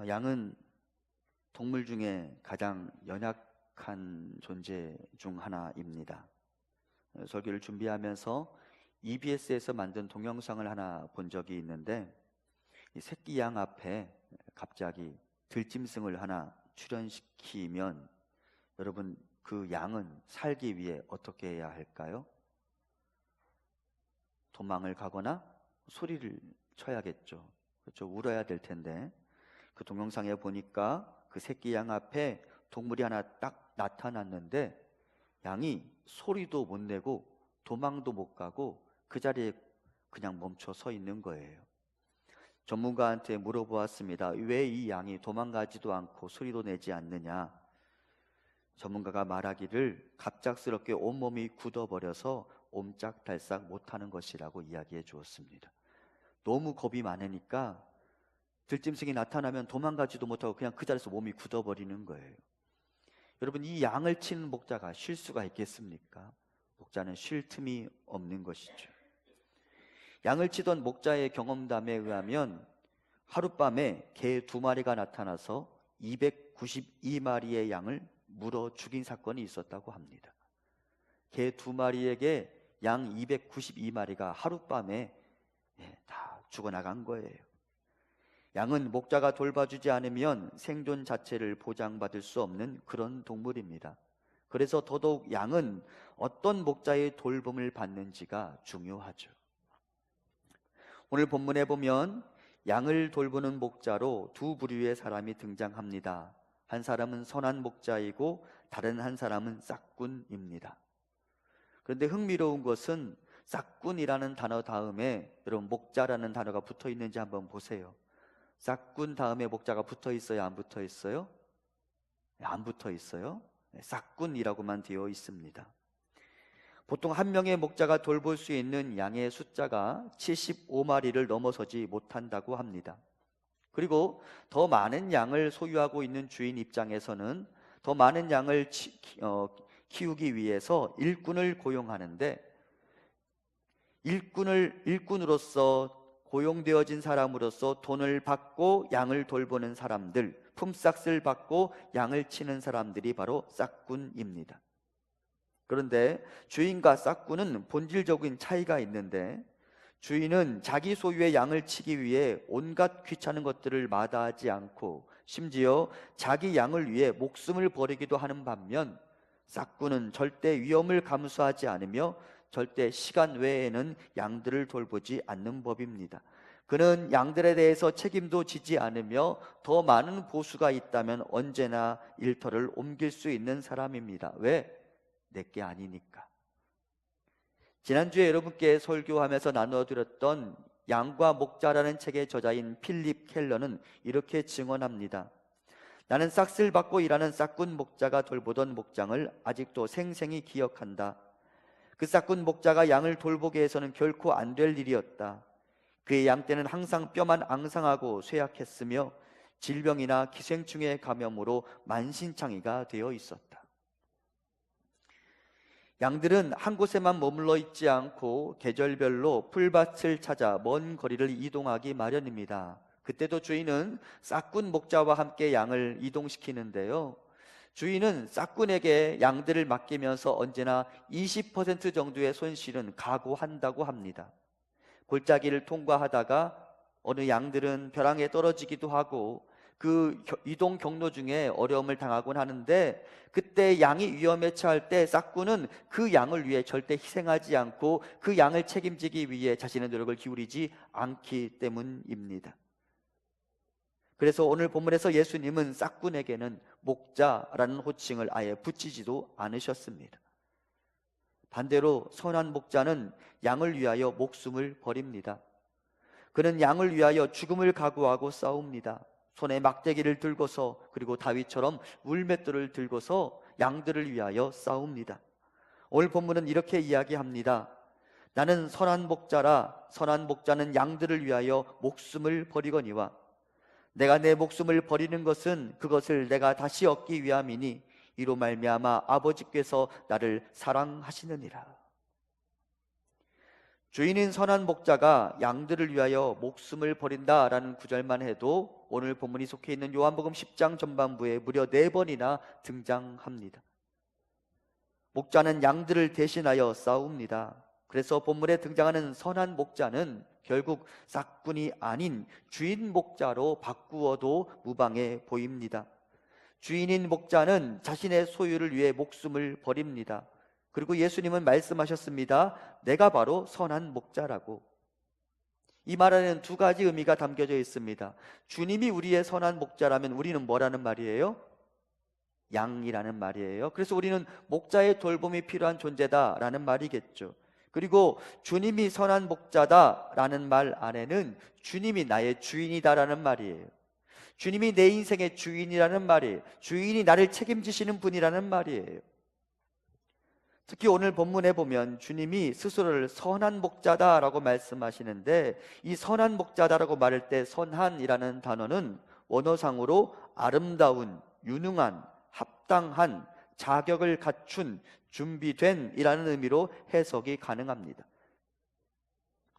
양은 동물 중에 가장 연약한 존재 중 하나입니다. 설교를 준비하면서 EBS에서 만든 동영상을 하나 본 적이 있는데, 이 새끼 양 앞에 갑자기 들짐승을 하나 출현시키면 여러분, 그 양은 살기 위해 어떻게 해야 할까요? 도망을 가거나 소리를 쳐야겠죠. 그렇죠? 울어야 될 텐데, 그 동영상에 보니까 그 새끼 양 앞에 동물이 하나 딱 나타났는데 양이 소리도 못 내고 도망도 못 가고 그 자리에 그냥 멈춰 서 있는 거예요. 전문가한테 물어보았습니다. 왜 이 양이 도망가지도 않고 소리도 내지 않느냐? 전문가가 말하기를 갑작스럽게 온몸이 굳어버려서 옴짝달싹 못하는 것이라고 이야기해 주었습니다. 너무 겁이 많으니까 들짐승이 나타나면 도망가지도 못하고 그냥 그 자리에서 몸이 굳어버리는 거예요. 여러분, 이 양을 치는 목자가 쉴 수가 있겠습니까? 목자는 쉴 틈이 없는 것이죠. 양을 치던 목자의 경험담에 의하면 하룻밤에 개 2마리가 나타나서 292마리의 양을 물어 죽인 사건이 있었다고 합니다. 개 2마리에게 양 292마리가 하룻밤에 다 죽어나간 거예요. 양은 목자가 돌봐주지 않으면 생존 자체를 보장받을 수 없는 그런 동물입니다. 그래서 더더욱 양은 어떤 목자의 돌봄을 받는지가 중요하죠. 오늘 본문에 보면 양을 돌보는 목자로 두 부류의 사람이 등장합니다. 한 사람은 선한 목자이고 다른 한 사람은 싹군입니다. 그런데 흥미로운 것은 싹군이라는 단어 다음에 여러분 목자라는 단어가 붙어 있는지 한번 보세요. 싹군 다음에 목자가 붙어 있어요? 안 붙어 있어요? 안 붙어 있어요. 싹군이라고만 되어 있습니다. 보통 한 명의 목자가 돌볼 수 있는 양의 숫자가 75마리를 넘어서지 못한다고 합니다. 그리고 더 많은 양을 소유하고 있는 주인 입장에서는 더 많은 양을 키우기 위해서 일꾼을 고용하는데, 일꾼으로서 고용되어진 사람으로서 돈을 받고 양을 돌보는 사람들, 품삯을 받고 양을 치는 사람들이 바로 싹군입니다. 그런데 주인과 싹군은 본질적인 차이가 있는데, 주인은 자기 소유의 양을 치기 위해 온갖 귀찮은 것들을 마다하지 않고 심지어 자기 양을 위해 목숨을 버리기도 하는 반면, 싹군은 절대 위험을 감수하지 않으며 절대 시간 외에는 양들을 돌보지 않는 법입니다. 그는 양들에 대해서 책임도 지지 않으며 더 많은 보수가 있다면 언제나 일터를 옮길 수 있는 사람입니다. 왜? 내게 아니니까. 지난주에 여러분께 설교하면서 나누어드렸던 양과 목자라는 책의 저자인 필립 켈러는 이렇게 증언합니다. 나는 싹쓸 받고 일하는 싹군 목자가 돌보던 목장을 아직도 생생히 기억한다. 그 싹군 목자가 양을 돌보게 해서는 결코 안 될 일이었다. 그의 양떼는 항상 뼈만 앙상하고 쇠약했으며 질병이나 기생충의 감염으로 만신창이가 되어 있었다. 양들은 한 곳에만 머물러 있지 않고 계절별로 풀밭을 찾아 먼 거리를 이동하기 마련입니다. 그때도 주인은 싹군 목자와 함께 양을 이동시키는데요, 주인은 싹군에게 양들을 맡기면서 언제나 20% 정도의 손실은 각오한다고 합니다. 골짜기를 통과하다가 어느 양들은 벼랑에 떨어지기도 하고 그 이동 경로 중에 어려움을 당하곤 하는데, 그때 양이 위험에 처할 때 싹군은 그 양을 위해 절대 희생하지 않고 그 양을 책임지기 위해 자신의 노력을 기울이지 않기 때문입니다. 그래서 오늘 본문에서 예수님은 싹군에게는 목자라는 호칭을 아예 붙이지도 않으셨습니다. 반대로 선한 목자는 양을 위하여 목숨을 버립니다. 그는 양을 위하여 죽음을 각오하고 싸웁니다. 손에 막대기를 들고서, 그리고 다윗처럼 물맷돌을 들고서 양들을 위하여 싸웁니다. 오늘 본문은 이렇게 이야기합니다. 나는 선한 목자라. 선한 목자는 양들을 위하여 목숨을 버리거니와 내가 내 목숨을 버리는 것은 그것을 내가 다시 얻기 위함이니 이로 말미암아 아버지께서 나를 사랑하시느니라. 주인인 선한 목자가 양들을 위하여 목숨을 버린다라는 구절만 해도 오늘 본문이 속해 있는 요한복음 10장 전반부에 무려 4번이나 등장합니다. 목자는 양들을 대신하여 싸웁니다. 그래서 본문에 등장하는 선한 목자는 결국 싹군이 아닌 주인 목자로 바꾸어도 무방해 보입니다. 주인인 목자는 자신의 소유를 위해 목숨을 버립니다. 그리고 예수님은 말씀하셨습니다. 내가 바로 선한 목자라고. 이 말에는 2가지 의미가 담겨져 있습니다. 주님이 우리의 선한 목자라면 우리는 뭐라는 말이에요? 양이라는 말이에요. 그래서 우리는 목자의 돌봄이 필요한 존재다라는 말이겠죠. 그리고 주님이 선한 목자다라는 말 안에는 주님이 나의 주인이다라는 말이에요. 주님이 내 인생의 주인이라는 말이에요. 주인이 나를 책임지시는 분이라는 말이에요. 특히 오늘 본문에 보면 주님이 스스로를 선한 목자다라고 말씀하시는데, 이 선한 목자다라고 말할 때 선한이라는 단어는 원어상으로 아름다운, 유능한, 합당한, 자격을 갖춘, 준비된 이라는 의미로 해석이 가능합니다.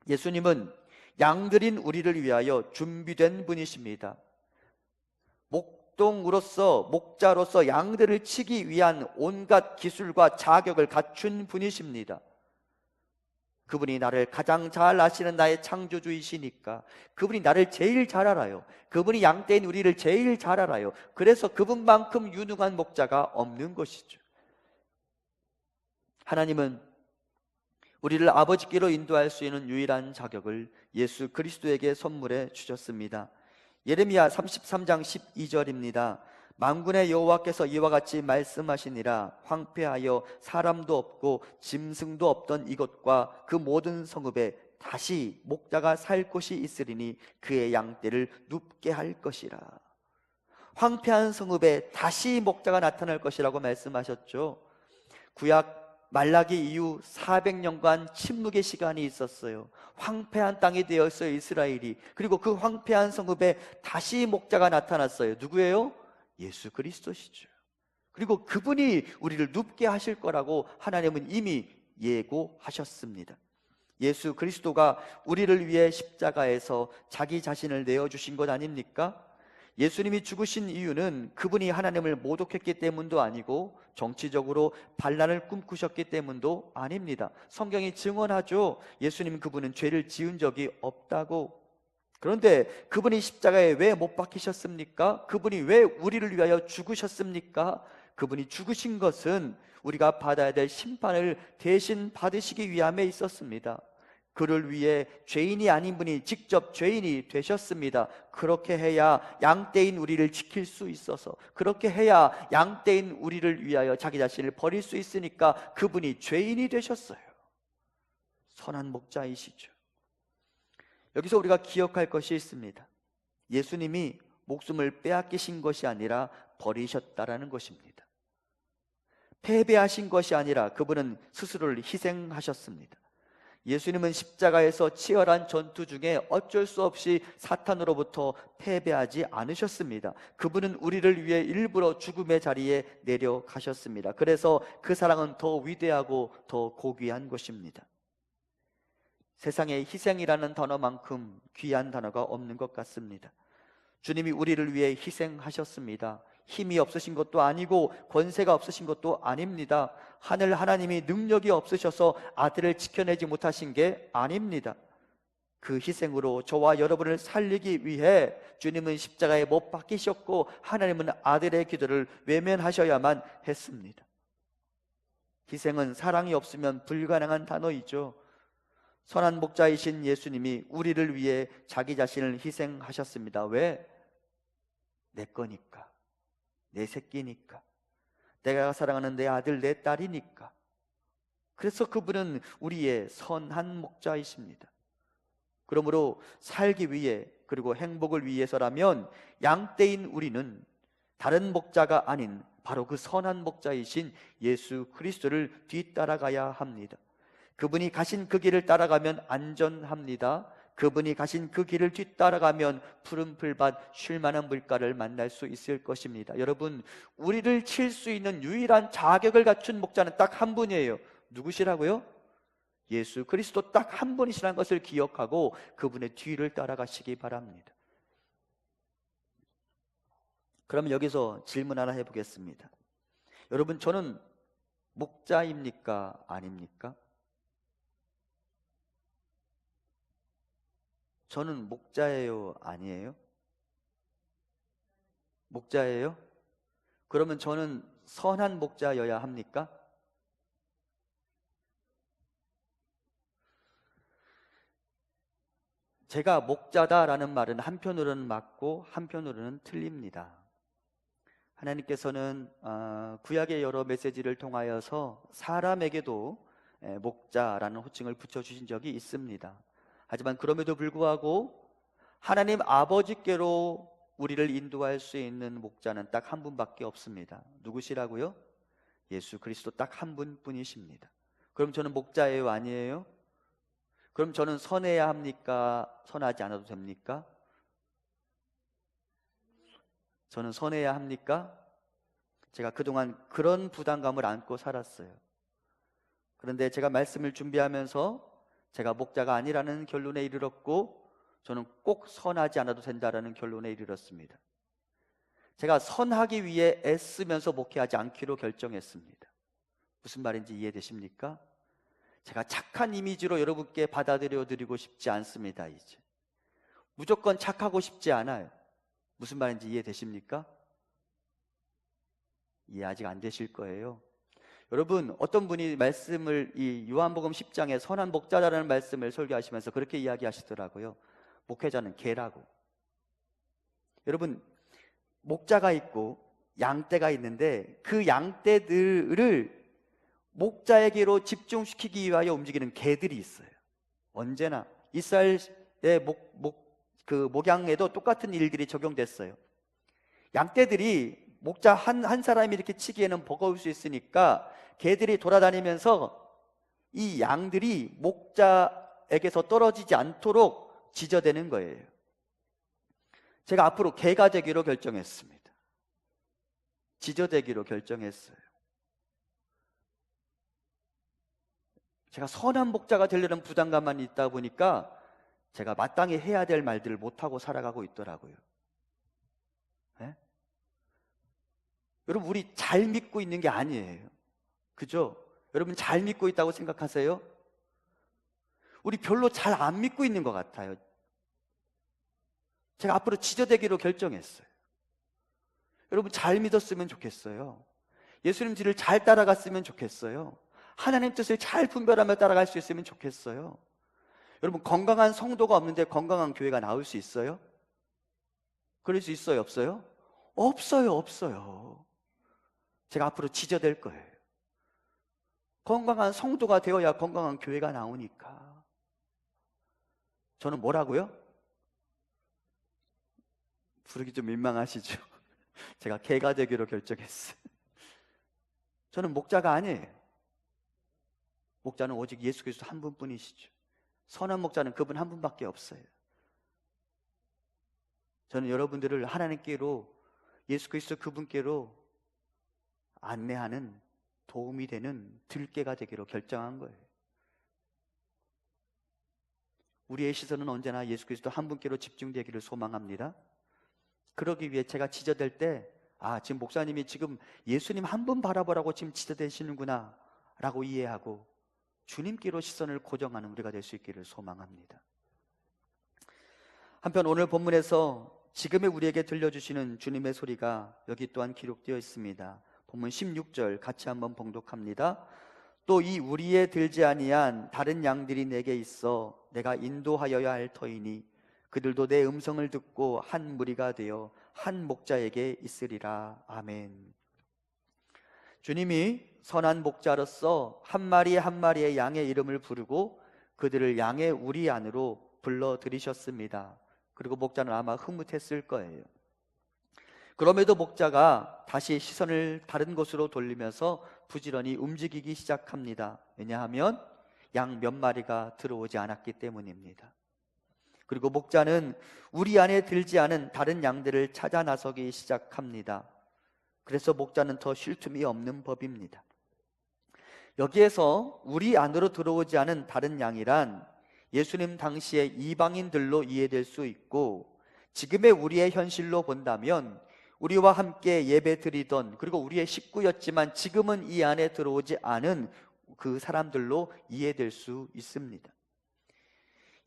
예수님은 양들인 우리를 위하여 준비된 분이십니다. 목동으로서, 목자로서 양들을 치기 위한 온갖 기술과 자격을 갖춘 분이십니다. 그분이 나를 가장 잘 아시는 나의 창조주이시니까 그분이 나를 제일 잘 알아요. 그분이 양떼인 우리를 제일 잘 알아요. 그래서 그분만큼 유능한 목자가 없는 것이죠. 하나님은 우리를 아버지께로 인도할 수 있는 유일한 자격을 예수 그리스도에게 선물해 주셨습니다. 예레미야 33장 12절입니다. 만군의 여호와께서 이와 같이 말씀하시니라. 황폐하여 사람도 없고 짐승도 없던 이곳과 그 모든 성읍에 다시 목자가 살 곳이 있으리니 그의 양떼를 눕게 할 것이라. 황폐한 성읍에 다시 목자가 나타날 것이라고 말씀하셨죠. 구약 말라기 이후 400년간 침묵의 시간이 있었어요. 황폐한 땅이 되었어요, 이스라엘이. 그리고 그 황폐한 성읍에 다시 목자가 나타났어요. 누구예요? 예수 그리스도시죠. 그리고 그분이 우리를 눕게 하실 거라고 하나님은 이미 예고하셨습니다. 예수 그리스도가 우리를 위해 십자가에서 자기 자신을 내어주신 것 아닙니까? 예수님이 죽으신 이유는 그분이 하나님을 모독했기 때문도 아니고 정치적으로 반란을 꿈꾸셨기 때문도 아닙니다. 성경이 증언하죠. 예수님 그분은 죄를 지은 적이 없다고. 그런데 그분이 십자가에 왜 못 박히셨습니까? 그분이 왜 우리를 위하여 죽으셨습니까? 그분이 죽으신 것은 우리가 받아야 될 심판을 대신 받으시기 위함에 있었습니다. 그를 위해 죄인이 아닌 분이 직접 죄인이 되셨습니다. 그렇게 해야 양떼인 우리를 지킬 수 있어서, 그렇게 해야 양떼인 우리를 위하여 자기 자신을 버릴 수 있으니까 그분이 죄인이 되셨어요. 선한 목자이시죠. 여기서 우리가 기억할 것이 있습니다. 예수님이 목숨을 빼앗기신 것이 아니라 버리셨다라는 것입니다. 패배하신 것이 아니라 그분은 스스로를 희생하셨습니다. 예수님은 십자가에서 치열한 전투 중에 어쩔 수 없이 사탄으로부터 패배하지 않으셨습니다. 그분은 우리를 위해 일부러 죽음의 자리에 내려가셨습니다. 그래서 그 사랑은 더 위대하고 더 고귀한 것입니다. 세상에 희생이라는 단어만큼 귀한 단어가 없는 것 같습니다. 주님이 우리를 위해 희생하셨습니다. 힘이 없으신 것도 아니고 권세가 없으신 것도 아닙니다. 하늘 하나님이 능력이 없으셔서 아들을 지켜내지 못하신 게 아닙니다. 그 희생으로 저와 여러분을 살리기 위해 주님은 십자가에 못 박히셨고 하나님은 아들의 기도를 외면하셔야만 했습니다. 희생은 사랑이 없으면 불가능한 단어이죠. 선한 목자이신 예수님이 우리를 위해 자기 자신을 희생하셨습니다. 왜? 내 거니까, 내 새끼니까, 내가 사랑하는 내 아들, 내 딸이니까. 그래서 그분은 우리의 선한 목자이십니다. 그러므로 살기 위해, 그리고 행복을 위해서라면 양떼인 우리는 다른 목자가 아닌 바로 그 선한 목자이신 예수 그리스도를 뒤따라가야 합니다. 그분이 가신 그 길을 따라가면 안전합니다. 그분이 가신 그 길을 뒤따라가면 푸른 풀밭 쉴만한 물가를 만날 수 있을 것입니다. 여러분, 우리를 칠 수 있는 유일한 자격을 갖춘 목자는 딱 한 분이에요. 누구시라고요? 예수 그리스도 딱 한 분이시라는 것을 기억하고 그분의 뒤를 따라가시기 바랍니다. 그러면 여기서 질문 하나 해보겠습니다. 여러분, 저는 목자입니까? 아닙니까? 저는 목자예요? 아니에요? 목자예요? 그러면 저는 선한 목자여야 합니까? 제가 목자다라는 말은 한편으로는 맞고 한편으로는 틀립니다. 하나님께서는 구약의 여러 메시지를 통하여서 사람에게도 목자라는 호칭을 붙여주신 적이 있습니다. 하지만 그럼에도 불구하고 하나님 아버지께로 우리를 인도할 수 있는 목자는 딱 한 분밖에 없습니다. 누구시라고요? 예수 그리스도 딱 한 분뿐이십니다. 그럼 저는 목자예요? 아니에요? 그럼 저는 선해야 합니까? 선하지 않아도 됩니까? 저는 선해야 합니까? 제가 그동안 그런 부담감을 안고 살았어요. 그런데 제가 말씀을 준비하면서 제가 목자가 아니라는 결론에 이르렀고, 저는 꼭 선하지 않아도 된다라는 결론에 이르렀습니다. 제가 선하기 위해 애쓰면서 목회하지 않기로 결정했습니다. 무슨 말인지 이해되십니까? 제가 착한 이미지로 여러분께 받아들여 드리고 싶지 않습니다. 이제 무조건 착하고 싶지 않아요. 무슨 말인지 이해되십니까? 이해 아직 안 되실 거예요. 여러분, 어떤 분이 말씀을 이 요한복음 10장에 선한 목자라는 말씀을 설교하시면서 그렇게 이야기하시더라고요. 목회자는 개라고. 여러분, 목자가 있고 양떼가 있는데 그 양떼들을 목자에게로 집중시키기 위하여 움직이는 개들이 있어요. 언제나 이스라엘의 목양에도 똑같은 일들이 적용됐어요. 양떼들이 목자 한 사람이 이렇게 치기에는 버거울 수 있으니까 개들이 돌아다니면서 이 양들이 목자에게서 떨어지지 않도록 지저대는 거예요. 제가 앞으로 개가 되기로 결정했습니다. 지저대기로 결정했어요. 제가 선한 목자가 되려는 부담감만 있다 보니까 제가 마땅히 해야 될 말들을 못하고 살아가고 있더라고요. 네? 여러분, 우리 잘 믿고 있는 게 아니에요. 그죠? 여러분, 잘 믿고 있다고 생각하세요? 우리 별로 잘 안 믿고 있는 것 같아요. 제가 앞으로 지저대기로 결정했어요. 여러분, 잘 믿었으면 좋겠어요. 예수님 뒤를 잘 따라갔으면 좋겠어요. 하나님 뜻을 잘 분별하며 따라갈 수 있으면 좋겠어요. 여러분, 건강한 성도가 없는데 건강한 교회가 나올 수 있어요? 그럴 수 있어요? 없어요? 없어요. 제가 앞으로 지저댈 거예요. 건강한 성도가 되어야 건강한 교회가 나오니까. 저는 뭐라고요? 부르기 좀 민망하시죠? 제가 개가 되기로 결정했어요. 저는 목자가 아니에요. 목자는 오직 예수 그리스도 한 분뿐이시죠. 선한 목자는 그분 한 분밖에 없어요. 저는 여러분들을 하나님께로, 예수 그리스도 그분께로 안내하는, 도움이 되는 들깨가 되기로 결정한 거예요. 우리의 시선은 언제나 예수 그리스도 한 분께로 집중되기를 소망합니다. 그러기 위해 제가 지저댈 때, 지금 목사님이 지금 예수님 한 분 바라보라고 지금 지저대시는구나 라고 이해하고 주님께로 시선을 고정하는 우리가 될 수 있기를 소망합니다. 한편 오늘 본문에서 지금의 우리에게 들려주시는 주님의 소리가 여기 또한 기록되어 있습니다. 본문 16절 같이 한번 봉독합니다. 또 이 우리에 들지 아니한 다른 양들이 내게 있어 내가 인도하여야 할 터이니 그들도 내 음성을 듣고 한 무리가 되어 한 목자에게 있으리라. 아멘. 주님이 선한 목자로서 한 마리 한 마리의 양의 이름을 부르고 그들을 양의 우리 안으로 불러들이셨습니다. 그리고 목자는 아마 흐뭇했을 거예요. 그럼에도 목자가 다시 시선을 다른 곳으로 돌리면서 부지런히 움직이기 시작합니다. 왜냐하면 양 몇 마리가 들어오지 않았기 때문입니다. 그리고 목자는 우리 안에 들지 않은 다른 양들을 찾아 나서기 시작합니다. 그래서 목자는 더 쉴 틈이 없는 법입니다. 여기에서 우리 안으로 들어오지 않은 다른 양이란 예수님 당시의 이방인들로 이해될 수 있고, 지금의 우리의 현실로 본다면 우리와 함께 예배 드리던, 그리고 우리의 식구였지만 지금은 이 안에 들어오지 않은 그 사람들로 이해될 수 있습니다.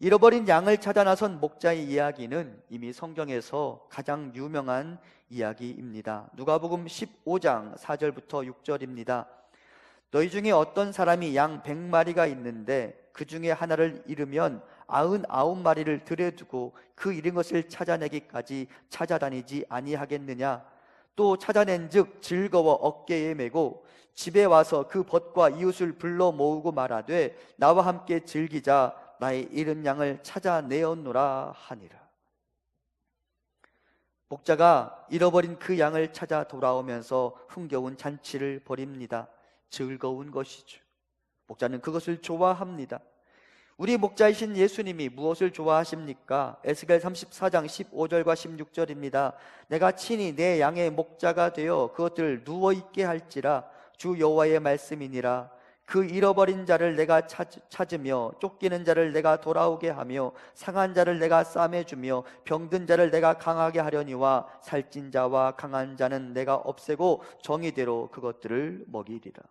잃어버린 양을 찾아 나선 목자의 이야기는 이미 성경에서 가장 유명한 이야기입니다. 누가복음 15장 4절부터 6절입니다. 너희 중에 어떤 사람이 양 100마리가 있는데 그 중에 하나를 잃으면 99마리를 들여두고 그 잃은 것을 찾아내기까지 찾아다니지 아니하겠느냐? 또 찾아낸 즉 즐거워 어깨에 메고 집에 와서 그 벗과 이웃을 불러 모으고 말하되 나와 함께 즐기자, 나의 잃은 양을 찾아내었노라 하니라. 목자가 잃어버린 그 양을 찾아 돌아오면서 흥겨운 잔치를 벌입니다. 즐거운 것이죠. 목자는 그것을 좋아합니다. 우리 목자이신 예수님이 무엇을 좋아하십니까? 에스겔 34장 15절과 16절입니다. 내가 친히 내 양의 목자가 되어 그것들 누워있게 할지라, 주 여호와의 말씀이니라. 그 잃어버린 자를 내가 찾으며 쫓기는 자를 내가 돌아오게 하며 상한 자를 내가 싸매주며 병든 자를 내가 강하게 하려니와 살찐 자와 강한 자는 내가 없애고 정의대로 그것들을 먹이리라.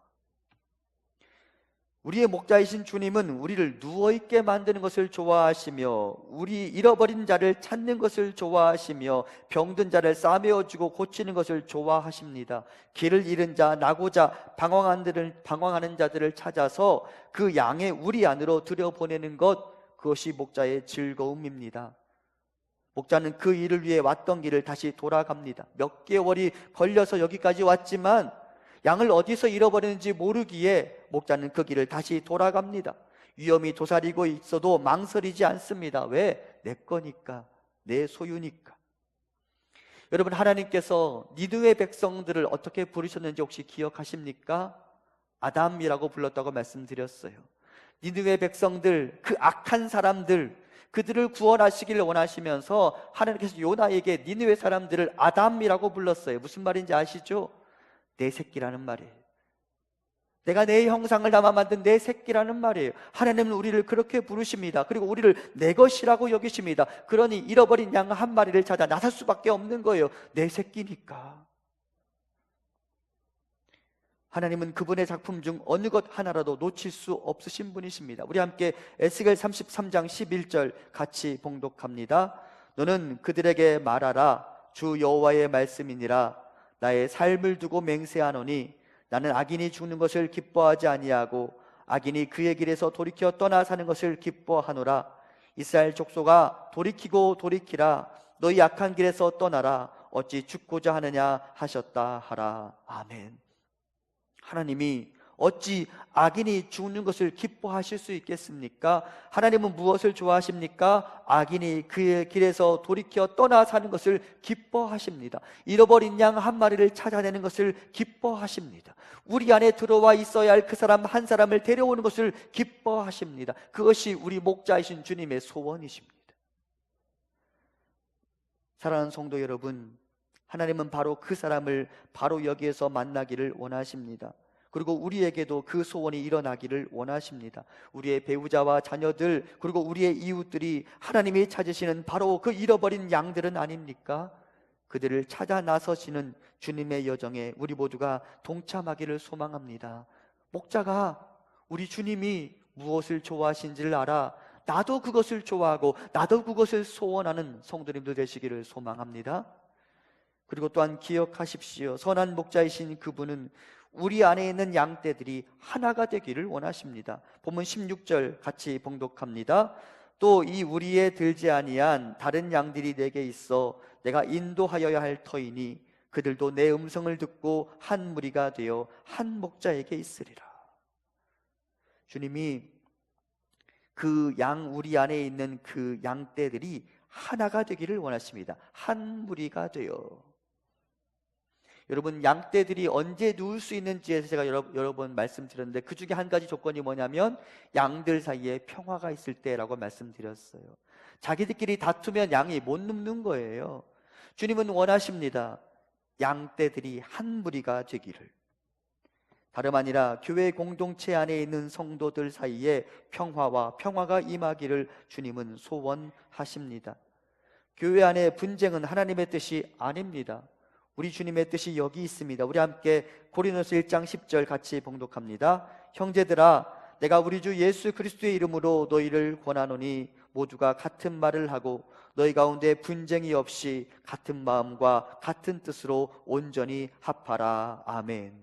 우리의 목자이신 주님은 우리를 누워있게 만드는 것을 좋아하시며 우리 잃어버린 자를 찾는 것을 좋아하시며 병든 자를 싸매어주고 고치는 것을 좋아하십니다. 길을 잃은 자, 나고자 방황하는 자들을 찾아서 그 양의 우리 안으로 들여보내는 것, 그것이 목자의 즐거움입니다. 목자는 그 일을 위해 왔던 길을 다시 돌아갑니다. 몇 개월이 걸려서 여기까지 왔지만 양을 어디서 잃어버리는지 모르기에 목자는 그 길을 다시 돌아갑니다. 위험이 도사리고 있어도 망설이지 않습니다. 왜? 내 거니까, 내 소유니까. 여러분, 하나님께서 니느웨 백성들을 어떻게 부르셨는지 혹시 기억하십니까? 아담이라고 불렀다고 말씀드렸어요. 니느웨 백성들, 그 악한 사람들, 그들을 구원하시기를 원하시면서 하나님께서 요나에게 니느웨 사람들을 아담이라고 불렀어요. 무슨 말인지 아시죠? 내 새끼라는 말이에요. 내가 내 형상을 담아 만든 내 새끼라는 말이에요. 하나님은 우리를 그렇게 부르십니다. 그리고 우리를 내 것이라고 여기십니다. 그러니 잃어버린 양 한 마리를 찾아 나설 수밖에 없는 거예요. 내 새끼니까. 하나님은 그분의 작품 중 어느 것 하나라도 놓칠 수 없으신 분이십니다. 우리 함께 에스겔 33장 11절 같이 봉독합니다. 너는 그들에게 말하라. 주 여호와의 말씀이니라. 나의 삶을 두고 맹세하노니 나는 악인이 죽는 것을 기뻐하지 아니하고 악인이 그의 길에서 돌이켜 떠나 사는 것을 기뻐하노라. 이스라엘 족속아, 돌이키고 돌이키라. 너희 악한 길에서 떠나라. 어찌 죽고자 하느냐 하셨다 하라. 아멘. 하나님이 어찌 악인이 죽는 것을 기뻐하실 수 있겠습니까? 하나님은 무엇을 좋아하십니까? 악인이 그의 길에서 돌이켜 떠나 사는 것을 기뻐하십니다. 잃어버린 양 한 마리를 찾아내는 것을 기뻐하십니다. 우리 안에 들어와 있어야 할 그 사람 한 사람을 데려오는 것을 기뻐하십니다. 그것이 우리 목자이신 주님의 소원이십니다. 사랑하는 성도 여러분, 하나님은 바로 그 사람을 바로 여기에서 만나기를 원하십니다. 그리고 우리에게도 그 소원이 일어나기를 원하십니다. 우리의 배우자와 자녀들, 그리고 우리의 이웃들이 하나님이 찾으시는 바로 그 잃어버린 양들은 아닙니까? 그들을 찾아 나서시는 주님의 여정에 우리 모두가 동참하기를 소망합니다. 목자가 우리 주님이 무엇을 좋아하신지를 알아 나도 그것을 좋아하고 나도 그것을 소원하는 성도님들 되시기를 소망합니다. 그리고 또한 기억하십시오. 선한 목자이신 그분은 우리 안에 있는 양떼들이 하나가 되기를 원하십니다. 본문 16절 같이 봉독합니다. 또 이 우리에 들지 아니한 다른 양들이 내게 있어 내가 인도하여야 할 터이니 그들도 내 음성을 듣고 한 무리가 되어 한 목자에게 있으리라. 주님이 그 양 우리 안에 있는 그 양떼들이 하나가 되기를 원하십니다. 한 무리가 되어. 여러분, 양떼들이 언제 누울 수 있는지에 제가 여러 번 말씀드렸는데 그 중에 한 가지 조건이 뭐냐면 양들 사이에 평화가 있을 때라고 말씀드렸어요. 자기들끼리 다투면 양이 못 눕는 거예요. 주님은 원하십니다. 양떼들이 한 무리가 되기를. 다름 아니라 교회 공동체 안에 있는 성도들 사이에 평화가 임하기를 주님은 소원하십니다. 교회 안에 분쟁은 하나님의 뜻이 아닙니다. 우리 주님의 뜻이 여기 있습니다. 우리 함께 고린도서 1장 10절 같이 봉독합니다. 형제들아, 내가 우리 주 예수 그리스도의 이름으로 너희를 권하노니 모두가 같은 말을 하고 너희 가운데 분쟁이 없이 같은 마음과 같은 뜻으로 온전히 합하라. 아멘.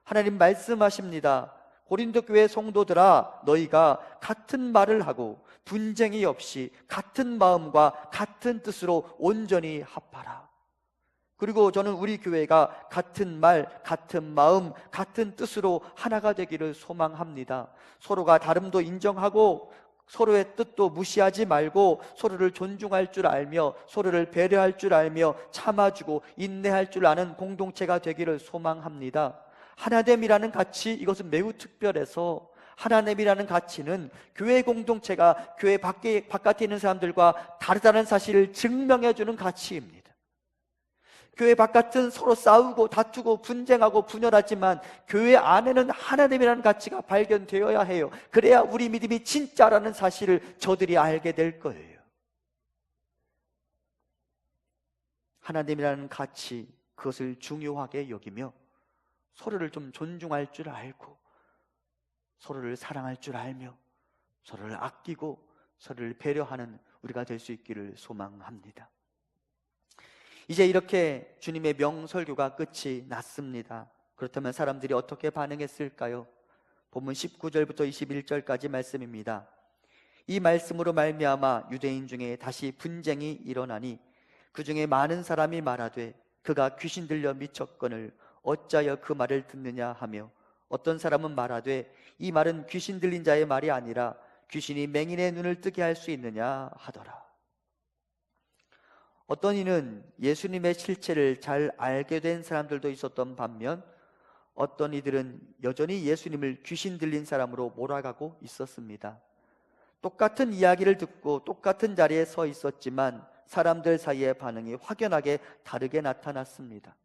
하나님 말씀하십니다. 고린도 교회 성도들아, 너희가 같은 말을 하고 분쟁이 없이 같은 마음과 같은 뜻으로 온전히 합하라. 그리고 저는 우리 교회가 같은 말, 같은 마음, 같은 뜻으로 하나가 되기를 소망합니다. 서로가 다름도 인정하고 서로의 뜻도 무시하지 말고 서로를 존중할 줄 알며 서로를 배려할 줄 알며 참아주고 인내할 줄 아는 공동체가 되기를 소망합니다. 하나됨이라는 가치, 이것은 매우 특별해서 하나됨이라는 가치는 교회 공동체가 교회 바깥에 있는 사람들과 다르다는 사실을 증명해주는 가치입니다. 교회 바깥은 서로 싸우고 다투고 분쟁하고 분열하지만 교회 안에는 하나됨이라는 가치가 발견되어야 해요. 그래야 우리 믿음이 진짜라는 사실을 저들이 알게 될 거예요. 하나됨이라는 가치, 그것을 중요하게 여기며 서로를 좀 존중할 줄 알고 서로를 사랑할 줄 알며 서로를 아끼고 서로를 배려하는 우리가 될 수 있기를 소망합니다. 이제 이렇게 주님의 명설교가 끝이 났습니다. 그렇다면 사람들이 어떻게 반응했을까요? 본문 19절부터 21절까지 말씀입니다. 이 말씀으로 말미암아 유대인 중에 다시 분쟁이 일어나니 그 중에 많은 사람이 말하되 그가 귀신 들려 미쳤거늘 어찌하여 그 말을 듣느냐 하며, 어떤 사람은 말하되 이 말은 귀신 들린 자의 말이 아니라 귀신이 맹인의 눈을 뜨게 할 수 있느냐 하더라. 어떤 이는 예수님의 실체를 잘 알게 된 사람들도 있었던 반면 어떤 이들은 여전히 예수님을 귀신 들린 사람으로 몰아가고 있었습니다. 똑같은 이야기를 듣고 똑같은 자리에 서 있었지만 사람들 사이의 반응이 확연하게 다르게 나타났습니다.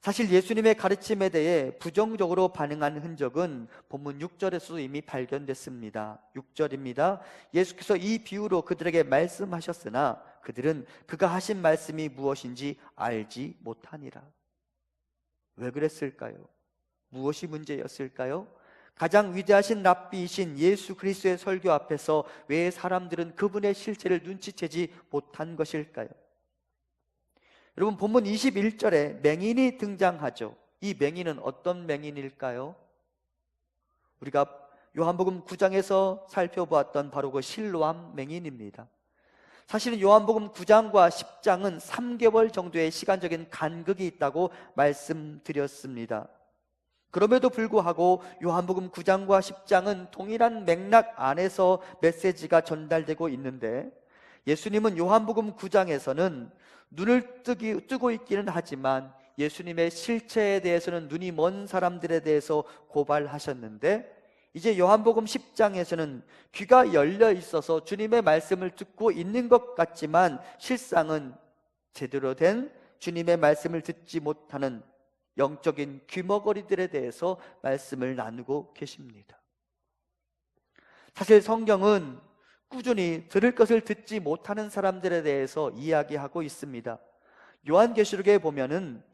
사실 예수님의 가르침에 대해 부정적으로 반응한 흔적은 본문 6절에서도 이미 발견됐습니다. 6절입니다. 예수께서 이 비유로 그들에게 말씀하셨으나 그들은 그가 하신 말씀이 무엇인지 알지 못하니라. 왜 그랬을까요? 무엇이 문제였을까요? 가장 위대하신 랍비이신 예수 그리스도의 설교 앞에서 왜 사람들은 그분의 실체를 눈치채지 못한 것일까요? 여러분, 본문 21절에 맹인이 등장하죠. 이 맹인은 어떤 맹인일까요? 우리가 요한복음 9장에서 살펴보았던 바로 그 실로암 맹인입니다. 사실은 요한복음 9장과 10장은 3개월 정도의 시간적인 간극이 있다고 말씀드렸습니다. 그럼에도 불구하고 요한복음 9장과 10장은 동일한 맥락 안에서 메시지가 전달되고 있는데, 예수님은 요한복음 9장에서는 눈을 뜨고 있기는 하지만 예수님의 실체에 대해서는 눈이 먼 사람들에 대해서 고발하셨는데, 이제 요한복음 10장에서는 귀가 열려 있어서 주님의 말씀을 듣고 있는 것 같지만 실상은 제대로 된 주님의 말씀을 듣지 못하는 영적인 귀머거리들에 대해서 말씀을 나누고 계십니다. 사실 성경은 꾸준히 들을 것을 듣지 못하는 사람들에 대해서 이야기하고 있습니다. 요한계시록에 보면은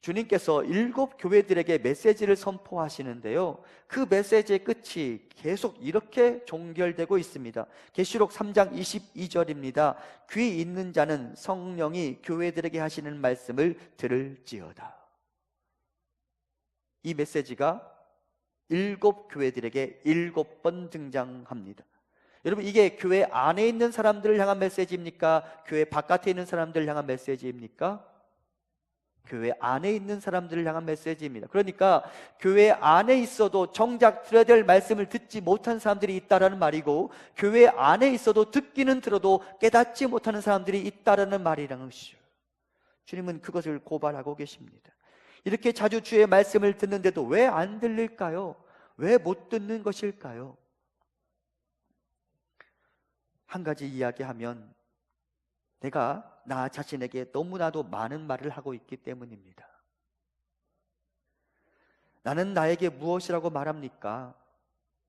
주님께서 7 교회들에게 메시지를 선포하시는데요, 그 메시지의 끝이 계속 이렇게 종결되고 있습니다. 계시록 3장 22절입니다. 귀 있는 자는 성령이 교회들에게 하시는 말씀을 들을지어다. 이 메시지가 7 교회들에게 7번 등장합니다. 여러분, 이게 교회 안에 있는 사람들을 향한 메시지입니까? 교회 바깥에 있는 사람들을 향한 메시지입니까? 교회 안에 있는 사람들을 향한 메시지입니다. 그러니까 교회 안에 있어도 정작 들어야 될 말씀을 듣지 못한 사람들이 있다라는 말이고, 교회 안에 있어도 듣기는 들어도 깨닫지 못하는 사람들이 있다라는 말이라는 것이죠. 주님은 그것을 고발하고 계십니다. 이렇게 자주 주의 말씀을 듣는데도 왜 안 들릴까요? 왜 못 듣는 것일까요? 한 가지 이야기하면 내가 나 자신에게 너무나도 많은 말을 하고 있기 때문입니다. 나는 나에게 무엇이라고 말합니까?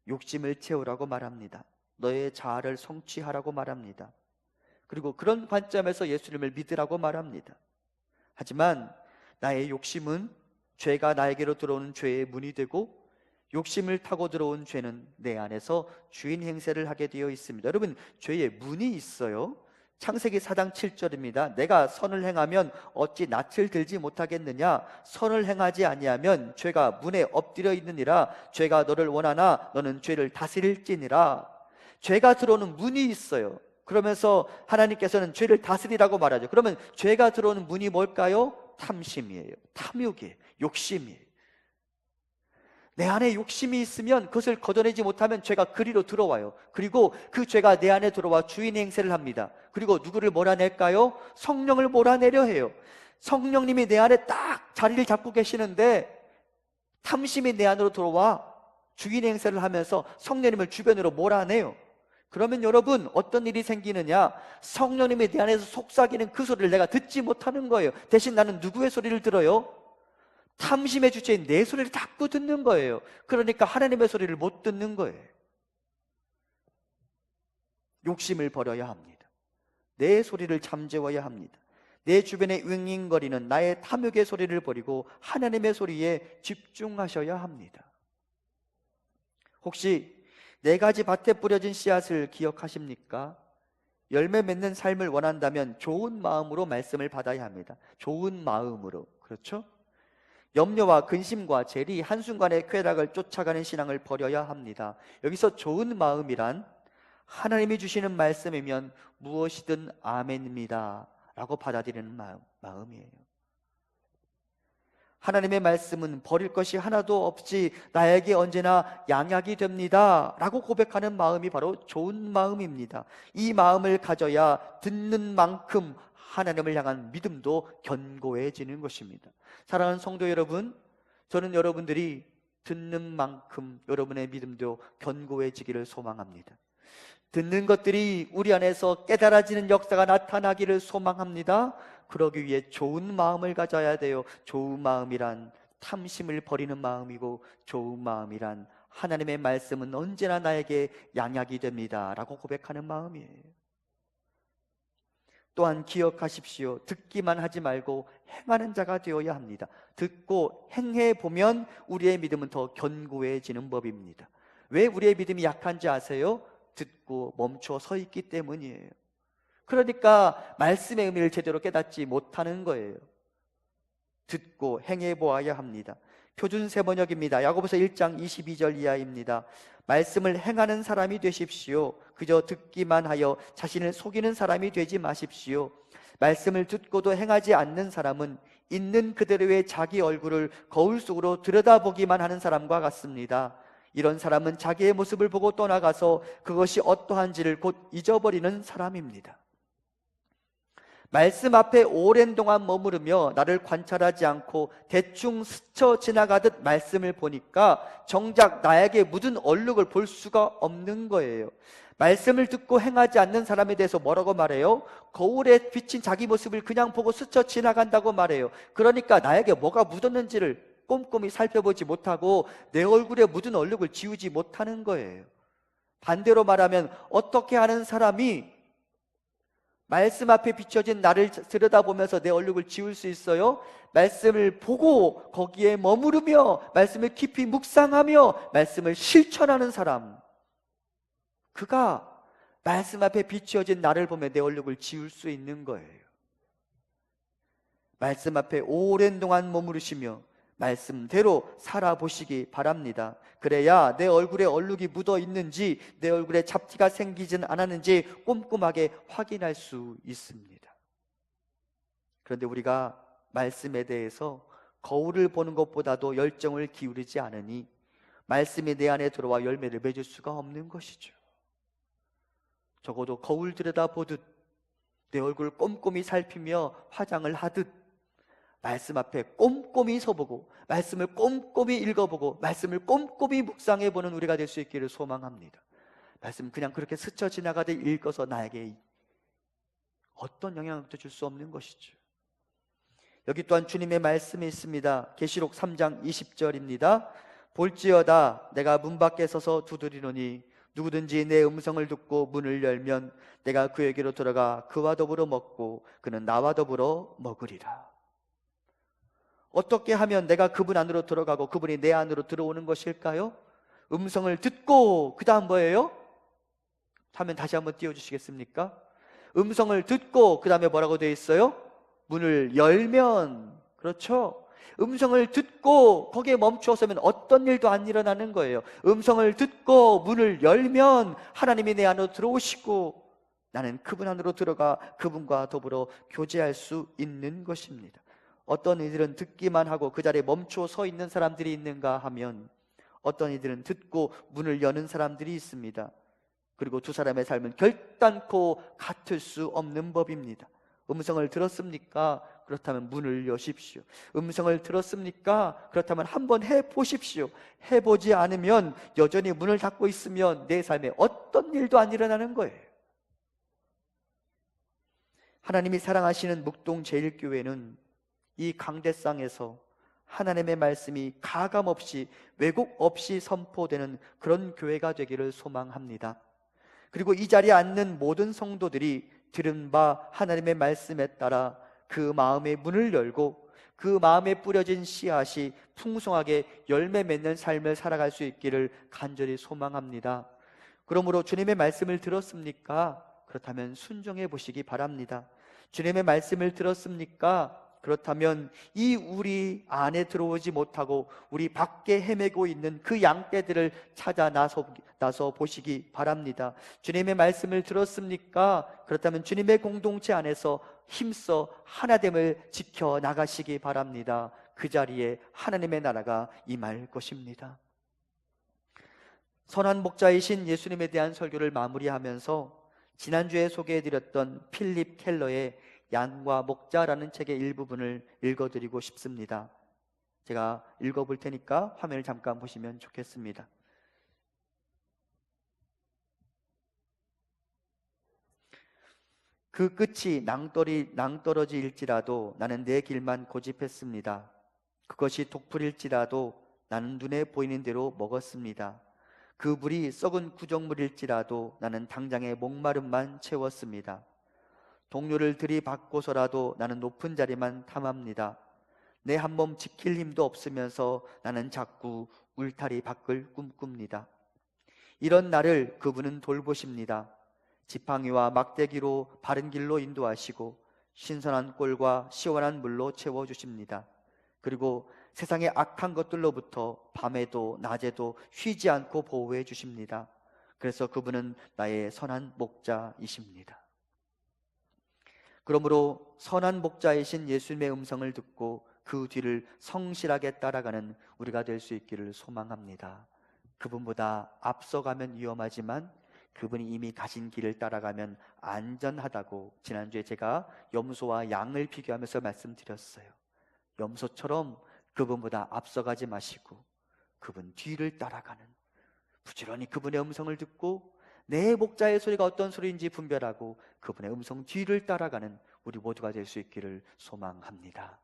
욕심을 채우라고 말합니다. 너의 자아를 성취하라고 말합니다. 그리고 그런 관점에서 예수님을 믿으라고 말합니다. 하지만 나의 욕심은 죄가 나에게로 들어오는 죄의 문이 되고, 욕심을 타고 들어온 죄는 내 안에서 주인 행세를 하게 되어 있습니다. 여러분, 죄의 문이 있어요. 창세기 4장 7절입니다. 내가 선을 행하면 어찌 낯을 들지 못하겠느냐? 선을 행하지 아니하면 죄가 문에 엎드려 있느니라. 죄가 너를 원하나 너는 죄를 다스릴지니라. 죄가 들어오는 문이 있어요. 그러면서 하나님께서는 죄를 다스리라고 말하죠. 그러면 죄가 들어오는 문이 뭘까요? 탐심이에요. 탐욕이에요. 욕심이에요. 내 안에 욕심이 있으면 그것을 걷어내지 못하면 죄가 그리로 들어와요. 그리고 그 죄가 내 안에 들어와 주인 행세를 합니다. 그리고 누구를 몰아낼까요? 성령을 몰아내려 해요. 성령님이 내 안에 딱 자리를 잡고 계시는데 탐심이 내 안으로 들어와 주인 행세를 하면서 성령님을 주변으로 몰아내요. 그러면 여러분, 어떤 일이 생기느냐? 성령님이 내 안에서 속삭이는 그 소리를 내가 듣지 못하는 거예요. 대신 나는 누구의 소리를 들어요? 탐심의 주체인 내 소리를 자꾸 듣는 거예요. 그러니까 하나님의 소리를 못 듣는 거예요. 욕심을 버려야 합니다. 내 소리를 잠재워야 합니다. 내 주변에 윙윙거리는 나의 탐욕의 소리를 버리고 하나님의 소리에 집중하셔야 합니다. 혹시 네 가지 밭에 뿌려진 씨앗을 기억하십니까? 열매 맺는 삶을 원한다면 좋은 마음으로 말씀을 받아야 합니다. 좋은 마음으로. 그렇죠? 염려와 근심과 재리, 한순간의 쾌락을 쫓아가는 신앙을 버려야 합니다. 여기서 좋은 마음이란 하나님이 주시는 말씀이면 무엇이든 아멘입니다 라고 받아들이는 마음이에요. 하나님의 말씀은 버릴 것이 하나도 없이 나에게 언제나 양약이 됩니다 라고 고백하는 마음이 바로 좋은 마음입니다. 이 마음을 가져야 듣는 만큼 하나님을 향한 믿음도 견고해지는 것입니다. 사랑하는 성도 여러분, 저는 여러분들이 듣는 만큼 여러분의 믿음도 견고해지기를 소망합니다. 듣는 것들이 우리 안에서 깨달아지는 역사가 나타나기를 소망합니다. 그러기 위해 좋은 마음을 가져야 돼요. 좋은 마음이란 탐심을 버리는 마음이고, 좋은 마음이란 하나님의 말씀은 언제나 나에게 양약이 됩니다 라고 고백하는 마음이에요. 또한 기억하십시오. 듣기만 하지 말고 행하는 자가 되어야 합니다. 듣고 행해보면 우리의 믿음은 더 견고해지는 법입니다. 왜 우리의 믿음이 약한지 아세요? 듣고 멈춰 서 있기 때문이에요. 그러니까 말씀의 의미를 제대로 깨닫지 못하는 거예요. 듣고 행해보아야 합니다. 표준 세번역입니다. 야고보서 1장 22절 이하입니다. 말씀을 행하는 사람이 되십시오. 그저 듣기만 하여 자신을 속이는 사람이 되지 마십시오. 말씀을 듣고도 행하지 않는 사람은 있는 그대로의 자기 얼굴을 거울 속으로 들여다보기만 하는 사람과 같습니다. 이런 사람은 자기의 모습을 보고 떠나가서 그것이 어떠한지를 곧 잊어버리는 사람입니다. 말씀 앞에 오랜 동안 머무르며 나를 관찰하지 않고 대충 스쳐 지나가듯 말씀을 보니까 정작 나에게 묻은 얼룩을 볼 수가 없는 거예요. 말씀을 듣고 행하지 않는 사람에 대해서 뭐라고 말해요? 거울에 비친 자기 모습을 그냥 보고 스쳐 지나간다고 말해요. 그러니까 나에게 뭐가 묻었는지를 꼼꼼히 살펴보지 못하고 내 얼굴에 묻은 얼룩을 지우지 못하는 거예요. 반대로 말하면 어떻게 하는 사람이 말씀 앞에 비춰진 나를 들여다보면서 내 얼룩을 지울 수 있어요? 말씀을 보고 거기에 머무르며 말씀을 깊이 묵상하며 말씀을 실천하는 사람, 그가 말씀 앞에 비춰진 나를 보며 내 얼룩을 지울 수 있는 거예요. 말씀 앞에 오랜 동안 머무르시며 말씀대로 살아보시기 바랍니다. 그래야 내 얼굴에 얼룩이 묻어 있는지, 내 얼굴에 잡티가 생기진 않았는지 꼼꼼하게 확인할 수 있습니다. 그런데 우리가 말씀에 대해서 거울을 보는 것보다도 열정을 기울이지 않으니 말씀이 내 안에 들어와 열매를 맺을 수가 없는 것이죠. 적어도 거울 들여다보듯 내 얼굴을 꼼꼼히 살피며 화장을 하듯 말씀 앞에 꼼꼼히 서보고 말씀을 꼼꼼히 읽어보고 말씀을 꼼꼼히 묵상해보는 우리가 될 수 있기를 소망합니다. 말씀 그냥 그렇게 스쳐 지나가듯 읽어서 나에게 어떤 영향도 줄 수 없는 것이죠. 여기 또한 주님의 말씀이 있습니다. 계시록 3장 20절입니다. 볼지어다 내가 문 밖에 서서 두드리노니 누구든지 내 음성을 듣고 문을 열면 내가 그에게로 들어가 그와 더불어 먹고 그는 나와 더불어 먹으리라. 어떻게 하면 내가 그분 안으로 들어가고 그분이 내 안으로 들어오는 것일까요? 음성을 듣고 그 다음 뭐예요? 화면 다시 한번 띄워주시겠습니까? 음성을 듣고 그 다음에 뭐라고 되어 있어요? 문을 열면. 그렇죠? 음성을 듣고 거기에 멈추어서면 어떤 일도 안 일어나는 거예요. 음성을 듣고 문을 열면 하나님이 내 안으로 들어오시고 나는 그분 안으로 들어가 그분과 더불어 교제할 수 있는 것입니다. 어떤 이들은 듣기만 하고 그 자리에 멈추어 서 있는 사람들이 있는가 하면 어떤 이들은 듣고 문을 여는 사람들이 있습니다. 그리고 두 사람의 삶은 결단코 같을 수 없는 법입니다. 음성을 들었습니까? 그렇다면 문을 여십시오. 음성을 들었습니까? 그렇다면 한번 해보십시오. 해보지 않으면 여전히 문을 닫고 있으면 내 삶에 어떤 일도 안 일어나는 거예요. 하나님이 사랑하시는 묵동제일교회는 이 강대상에서 하나님의 말씀이 가감없이 왜곡 없이 선포되는 그런 교회가 되기를 소망합니다. 그리고 이 자리에 앉는 모든 성도들이 들은 바 하나님의 말씀에 따라 그 마음의 문을 열고 그 마음에 뿌려진 씨앗이 풍성하게 열매 맺는 삶을 살아갈 수 있기를 간절히 소망합니다. 그러므로 주님의 말씀을 들었습니까? 그렇다면 순종해 보시기 바랍니다. 주님의 말씀을 들었습니까? 그렇다면 이 우리 안에 들어오지 못하고 우리 밖에 헤매고 있는 그 양떼들을 찾아 나서 보시기 바랍니다. 주님의 말씀을 들었습니까? 그렇다면 주님의 공동체 안에서 힘써 하나됨을 지켜 나가시기 바랍니다. 그 자리에 하나님의 나라가 임할 것입니다. 선한 목자이신 예수님에 대한 설교를 마무리하면서 지난주에 소개해드렸던 필립 켈러의 양과 목자라는 책의 일부분을 읽어드리고 싶습니다. 제가 읽어볼 테니까 화면을 잠깐 보시면 좋겠습니다. 그 끝이 낭떠러지일지라도 나는 내 길만 고집했습니다. 그것이 독풀일지라도 나는 눈에 보이는 대로 먹었습니다. 그 물이 썩은 구정물일지라도 나는 당장의 목마름만 채웠습니다. 동료를 들이받고서라도 나는 높은 자리만 탐합니다. 내 한 몸 지킬 힘도 없으면서 나는 자꾸 울타리 밖을 꿈꿉니다. 이런 나를 그분은 돌보십니다. 지팡이와 막대기로 바른 길로 인도하시고 신선한 꼴과 시원한 물로 채워주십니다. 그리고 세상의 악한 것들로부터 밤에도 낮에도 쉬지 않고 보호해 주십니다. 그래서 그분은 나의 선한 목자이십니다. 그러므로 선한 목자이신 예수님의 음성을 듣고 그 뒤를 성실하게 따라가는 우리가 될 수 있기를 소망합니다. 그분보다 앞서가면 위험하지만 그분이 이미 가신 길을 따라가면 안전하다고 지난주에 제가 염소와 양을 비교하면서 말씀드렸어요. 염소처럼 그분보다 앞서가지 마시고 그분 뒤를 따라가는, 부지런히 그분의 음성을 듣고 내 목자의 소리가 어떤 소리인지 분별하고 그분의 음성 뒤를 따라가는 우리 모두가 될 수 있기를 소망합니다.